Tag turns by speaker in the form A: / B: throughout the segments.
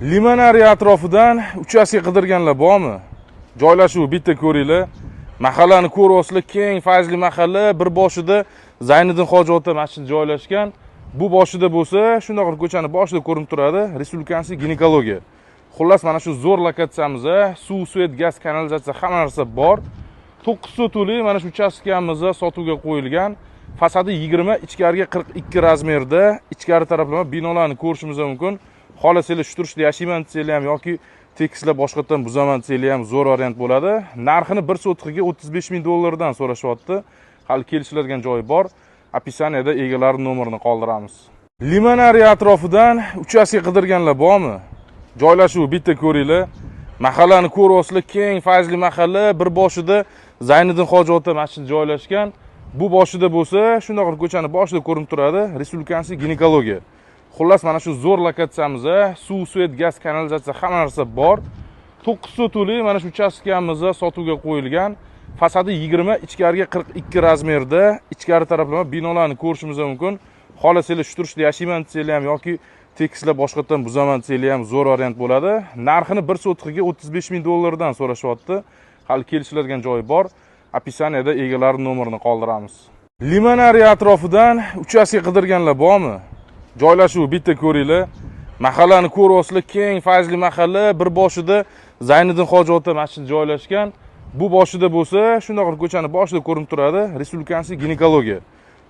A: Limonariy atrofidan uchastka qidirganlar bormi? Joylashuv bitta ko'ringlar. Mahallani ko'ryapsizlar, keng, fayzli mahalla, bir boshida Zayniddin Hoji ota masjidi joylashgan. Bu boshida bo'lsa, shunaqa ko'chani boshida ko'rinib turadi, Respublikamizning ginekologiya. Xullas, mana shu zo'r lokatsiyamizda suv, svet, gaz, kanalizatsiya hamma narsa bor. 9 sotuvli mana shu uchastkamizda sotuvga qo'yilgan. Fasadi 20, ichkariga 42 razmerda, ichkari taraflama binolarni ko'rishingiz mumkin. Xohlasanglar shu turishda yashayman desanglar ham yoki tekislar boshqatdan buzaman desanglar ham zo'r variant bo'ladi. Narxini 1 sotiqiga 35 ming dollardan so'rashyapti. Hali kelishiladigan joyi bor. Opisaniyada egalarining nomerini qoldiramiz. Limonariy atrofidan uchastka qidirganlar bormi? Joylashuv bitta ko'ringlar. Mahallani ko'ryapsizlar, keng, fayzli mahalla, bir boshida Zayniddin Hoji ota masjidi joylashgan. Bu boshida bo'lsa, shunaqa ko'chani boshida ko'rinib turadi, Respublikamizning ginekologiya. Xullas, mana shu zo'r lokatsiyamizda suv, svet, gaz, kanalizatsiya hamma narsa bor. 9 sotuvli mana shu uchastkamizda sotuvga qo'yilgan. Fasadi 20, ichkariga 42 razmerda, ichkari taraflama binolarni ko'rishingiz mumkin. Xohlasanglar shu turishda yashayman desanglar ham yoki tekislar boshqatdan buzaman desanglar ham zo'r variant bo'ladi. Narxini 1 sotiqiga 35 ming dollardan so'rashyapti. Hali kelishiladigan joyi bor. Opisaniyada egalarining nomerini qoldiramiz. Limonariy atrofidan uchastka qidirganlar bormi? Joylashuv bitta ko'ringlar. Mahallani ko'ryapsizlar, keng, fayzli mahalla, bir boshida Zayniddin Hoji ota masjidi joylashgan. Bu boshida bo'lsa, shunaqa ko'chani boshida ko'rinib turadi, Respublikamizning ginekologiya.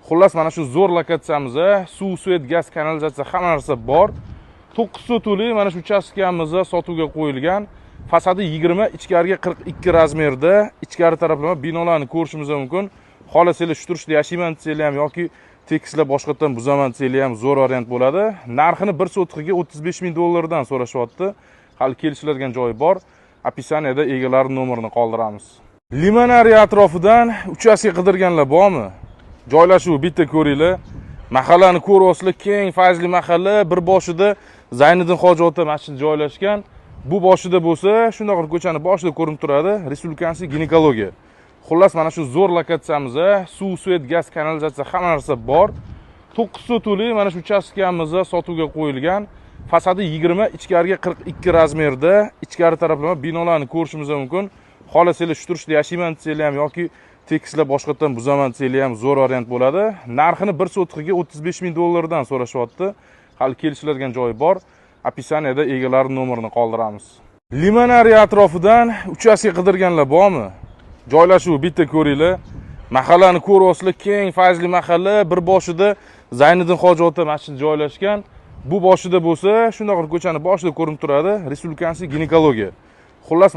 A: Xullas, mana shu zo'r lokatsiyamizda suv, svet, gaz, kanalizatsiya hamma narsa bor. 9 sotuvli mana shu uchastkamizda sotuvga qo'yilgan. Fasadi 20, ichkariga 42 razmerda, ichkari taraflama binolarni ko'rishingiz mumkin. Xohlasanglar shu turishda yashayman desanglar ham yoki tekislar boshqatdan buzaman desanglar ham zo'r variant bo'ladi. Narxini 1 sotiqiga 35 ming dollardan so'rashyapti. Hali kelishiladigan joyi bor. Opisaniyada egalarining nomerini qoldiramiz. Limonariy atrofidan uchastka qidirganlar bormi? Joylashuv bitta ko'ringlar. Mahallani ko'ryapsizlar, keng, fayzli mahalla, bir boshida Zayniddin Hoji ota masjidi joylashgan. Bu boshida bo'lsa, shunaqa ko'chani boshida ko'rinib turadi, Respublikamizning ginekologiya. Xullas, mana shu zo'r lokatsiyamizda suv, svet, gaz, kanalizatsiya hamma narsa bor. 9 sotuvli mana shu uchastkamizda sotuvga qo'yilgan. Fasadi 20, ichkariga 42 razmerda, ichkari taraflama binolarni ko'rishingiz mumkin. Xohlasanglar shu turishda yashayman desanglar ham yoki tekislar boshqatdan buzaman desanglar ham zo'r variant bo'ladi. Narxini 1 sotiqiga 35 ming dollardan so'rashyapti. Hali kelishiladigan joyi bor. Opisaniyada egalarining nomerini qoldiramiz. Limonariy atrofidan uchastka qidirganlar bormi? Joylashuv bitta ko'ringlar. Mahallani ko'ryapsizlar, keng, fayzli mahalla, bir boshida Zayniddin Hoji ota masjidi joylashgan. Bu boshida bo'lsa, shunaqa ko'chani boshida ko'rinib turadi, Respublikamizning ginekologiya. Xullas